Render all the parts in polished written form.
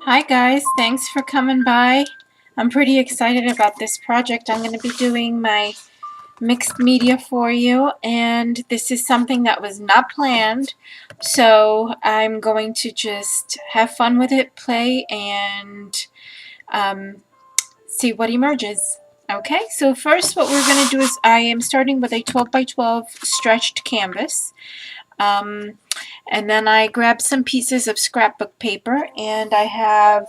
Hi guys, thanks for coming by. I'm pretty excited about this project. I'm going to be doing my mixed media for you, and this is something that was not planned, so I'm going to just have fun with it, play, and see what emerges. Okay, so first what we're going to do is I am starting with a 12 by 12 stretched canvas. And then I grabbed some pieces of scrapbook paper, and I have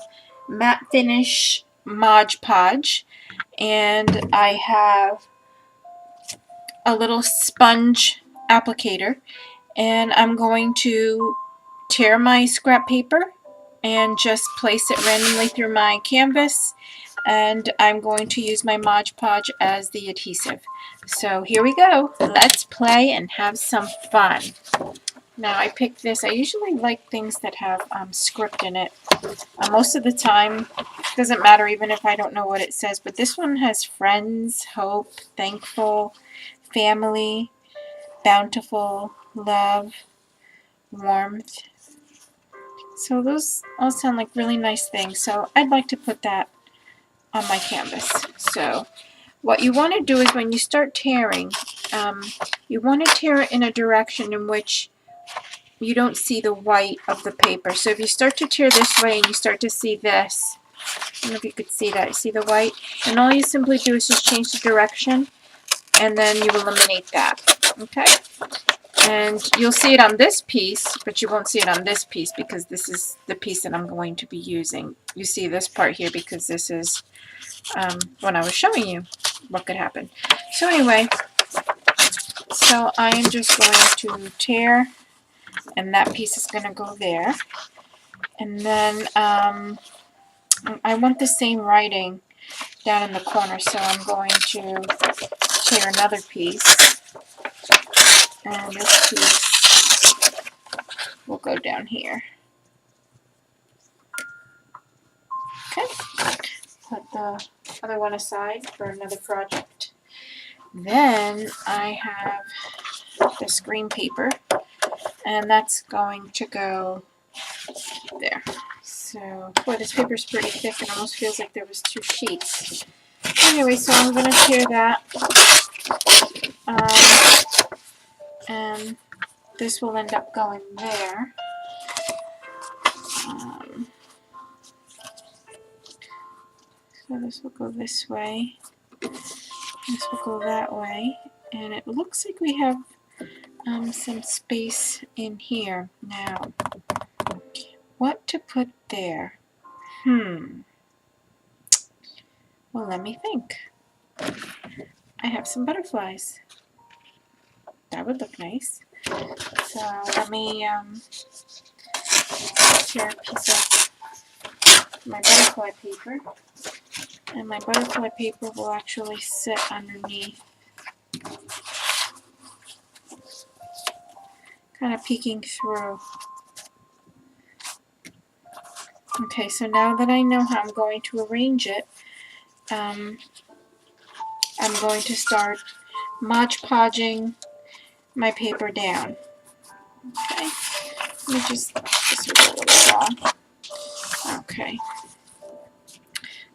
matte finish Mod Podge, and I have a little sponge applicator, and I'm going to tear my scrap paper and just place it randomly through my canvas, and I'm going to use my Mod Podge as the adhesive. So here we go. Let's play and have some fun. Now I picked this. I usually like things that have script in it. Most of the time, it doesn't matter even if I don't know what it says, but this one has friends, hope, thankful, family, bountiful, love, warmth. So those all sound like really nice things. So I'd like to put that on my canvas. So what you want to do is when you start tearing, you want to tear it in a direction in which you don't see the white of the paper. So if you start to tear this way and you start to see this, I don't know if you could see that, you see the white? And all you simply do is just change the direction, and then you eliminate that, okay? And you'll see it on this piece, but you won't see it on this piece because this is the piece that I'm going to be using. You see this part here because this is when I was showing you what could happen. So anyway, so I am just going to tear, and that piece is going to go there. And then I want the same writing down in the corner, so I'm going to tear another piece, and this piece will go down here. Okay, put the other one aside for another project. Then I have this green paper, and that's going to go there. So, boy, this paper is pretty thick and almost feels like there was two sheets. Anyway, so I'm going to tear that, and this will end up going there. So this will go this way, this will go that way, and it looks like we have some space in here. Now, what to put there? Well, let me think. I have some butterflies. That would look nice. So let me tear a piece of my butterfly paper, and my butterfly paper will actually sit underneath, kind of peeking through. Okay, so now that I know how I'm going to arrange it, I'm going to start Mod Podging my paper down. Okay, let me just, this was a little wrong. Okay,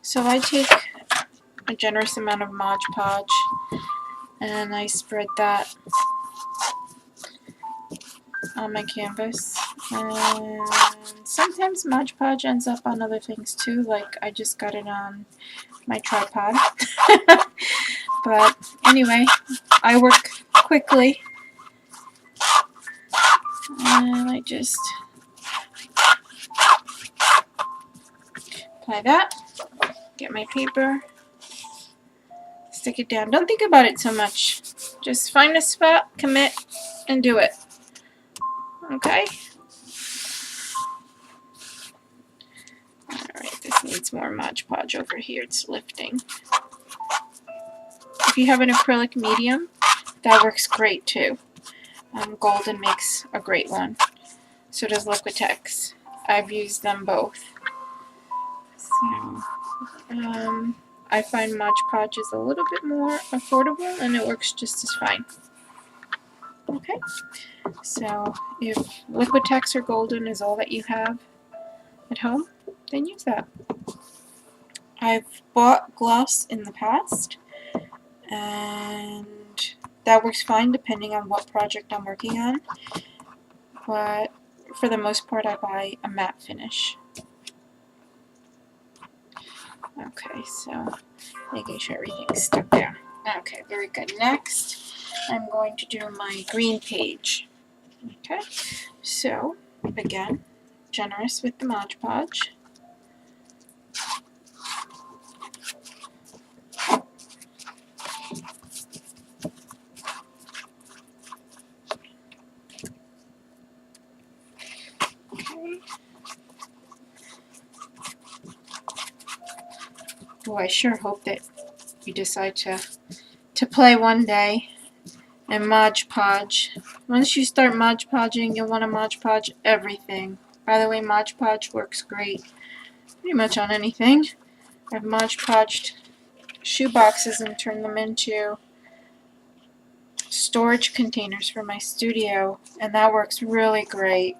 so I take a generous amount of Mod Podge, and I spread that on my canvas. And sometimes Mod Podge ends up on other things too, like I just got it on my tripod. But anyway, I work quickly, and I just apply that, get my paper, stick it down. Don't think about it so much. Just find a spot, commit, and do it. Okay? Alright, this needs more Mod Podge over here. It's lifting. If you have an acrylic medium, that works great too. Golden makes a great one. So does Liquitex. I've used them both. So, I find Mod Podge is a little bit more affordable, and it works just as fine. Okay, so if Liquitex or Golden is all that you have at home, then use that. I've bought gloss in the past, and that works fine depending on what project I'm working on, but for the most part I buy a matte finish. Okay, so making sure everything's stuck down. Okay, very good. Next, I'm going to do my green page. Okay, so again, generous with the Mod Podge. Okay. Oh, I sure hope that you decide to play one day and Mod Podge. Once you start Mod Podging, you'll want to Mod Podge everything. By the way, Mod Podge works great pretty much on anything. I've Mod Podged shoe boxes and turned them into storage containers for my studio, and that works really great.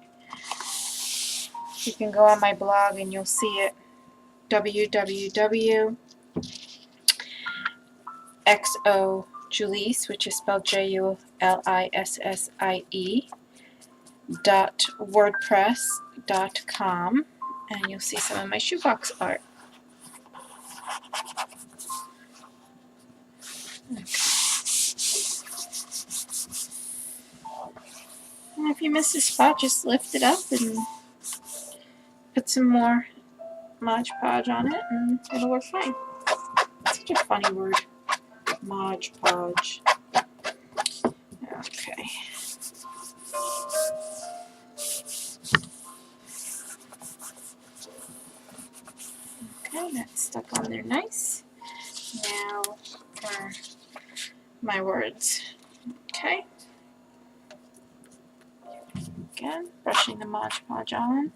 You can go on my blog and you'll see it. www.xojulisse, which is spelled JULISSIE.wordpress.com, and you'll see some of my shoebox art. Okay. And if you miss a spot, just lift it up and put some more Mod Podge on it, and it'll work fine. Such a funny word, Mod Podge. Okay. Okay, that's stuck on there nice. Now for my words. Okay. Again, brushing the Mod Podge on.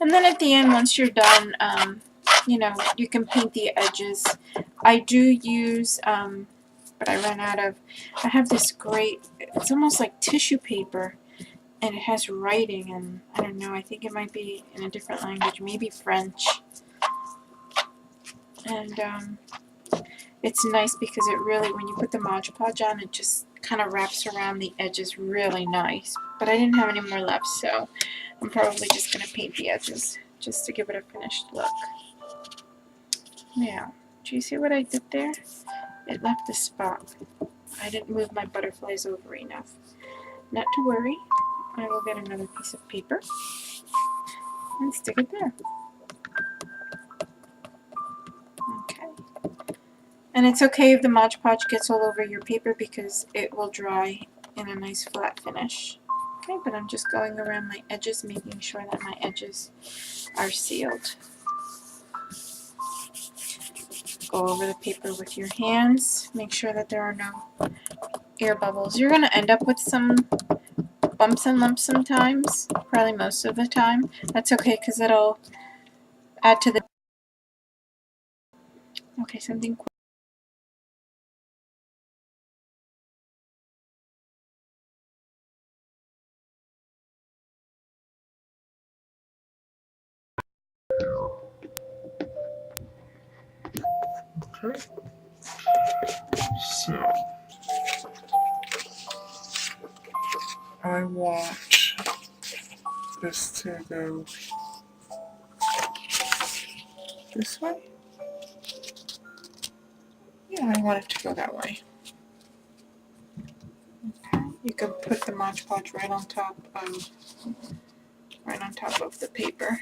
And then at the end, once you're done, you know, you can paint the edges. I do use, but I ran out of, I have this great, it's almost like tissue paper, and it has writing, and I don't know, I think it might be in a different language, maybe French. And it's nice because it really, when you put the Mod Podge on, it just kind of wraps around the edges really nice. But I didn't have any more left, so I'm probably just going to paint the edges just to give it a finished look. Now, do you see what I did there? It left a spot. I didn't move my butterflies over enough. Not to worry, I will get another piece of paper and stick it there. Okay. And it's okay if the Mod Podge gets all over your paper because it will dry in a nice flat finish. Okay, but I'm just going around my edges, making sure that my edges are sealed. Go over the paper with your hands. Make sure that there are no air bubbles. You're going to end up with some bumps and lumps sometimes, probably most of the time. That's okay because it'll add to the... Okay, something cool. Okay. So I want this to go this way. Yeah, I want it to go that way. Okay. You can put the Mod Podge right on top of the paper.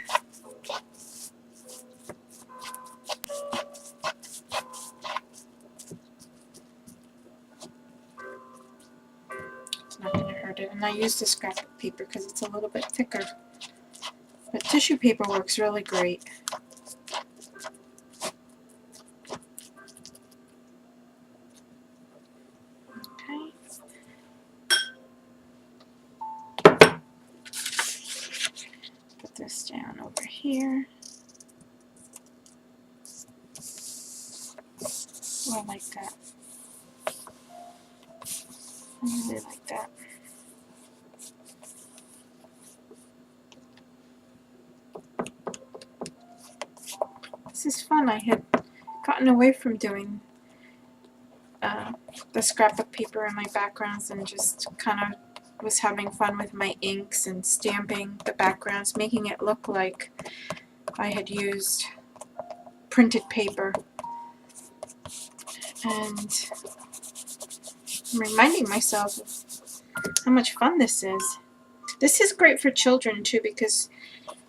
It's not going to hurt it. And I use the scrapbook paper because it's a little bit thicker. But tissue paper works really great. Okay. Put this down over here. Oh, I like that. I really like that. fun. I had gotten away from doing the scrapbook paper in my backgrounds and just kind of was having fun with my inks and stamping the backgrounds, making it look like I had used printed paper. And I'm reminding myself of how much fun this is. This is great for children too, because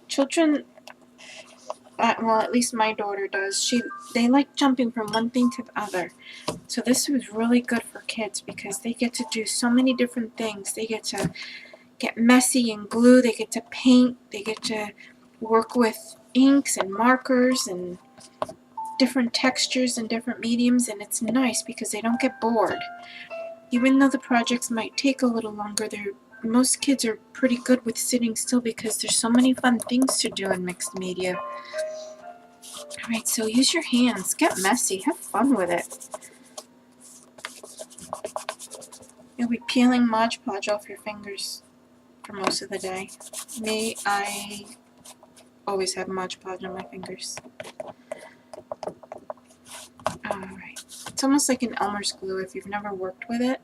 children, well, at least my daughter does, they like jumping from one thing to the other. So this was really good for kids because they get to do so many different things. They get to get messy and glue, they get to paint, they get to work with inks and markers and different textures and different mediums, and it's nice because they don't get bored. Even though the projects might take a little longer, most kids are pretty good with sitting still because there's so many fun things to do in mixed media. Alright, so use your hands, get messy, have fun with it. You'll be peeling Mod Podge off your fingers for most of the day. Me, I always have Mod Podge on my fingers. Alright, it's almost like an Elmer's glue if you've never worked with it.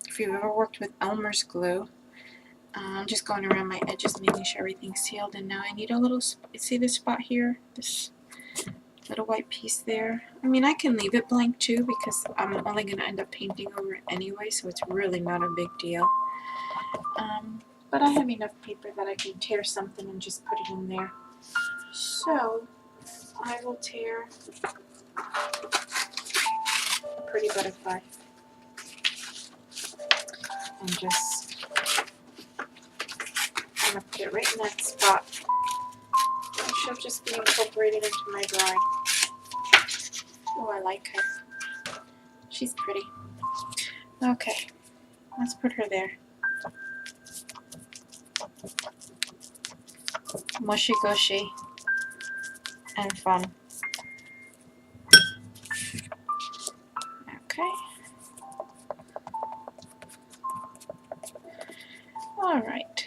If you've ever worked with Elmer's glue, I'm just going around my edges making sure everything's sealed, and now I need a little, see this spot here? This little white piece there. I mean, I can leave it blank too because I'm only going to end up painting over it anyway, so it's really not a big deal. But I have enough paper that I can tear something and just put it in there. So I will tear a pretty butterfly and just I'm going to put it right in that spot. And she'll just be incorporated into my drawing. Oh, I like her. She's pretty. Okay, let's put her there. Mushy gushy and fun. Okay. Alright.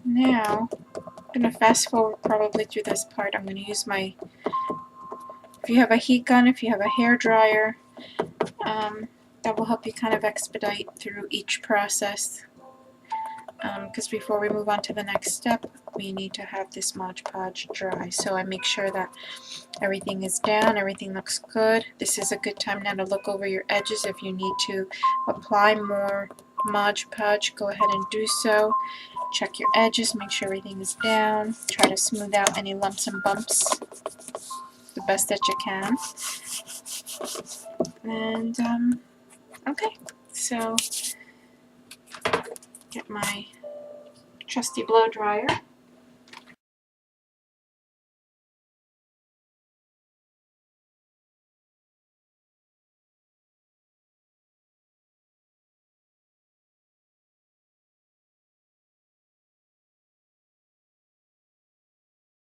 Now, I'm going to fast forward probably through this part. I'm going to use my, if you have a heat gun, if you have a hair dryer, that will help you kind of expedite through each process. Because before we move on to the next step, we need to have this Mod Podge dry. So I make sure that everything is down, everything looks good. This is a good time now to look over your edges. If you need to apply more Mod Podge, go ahead and do so. Check your edges, make sure everything is down. Try to smooth out any lumps and bumps the best that you can. And, okay, so get my trusty blow dryer.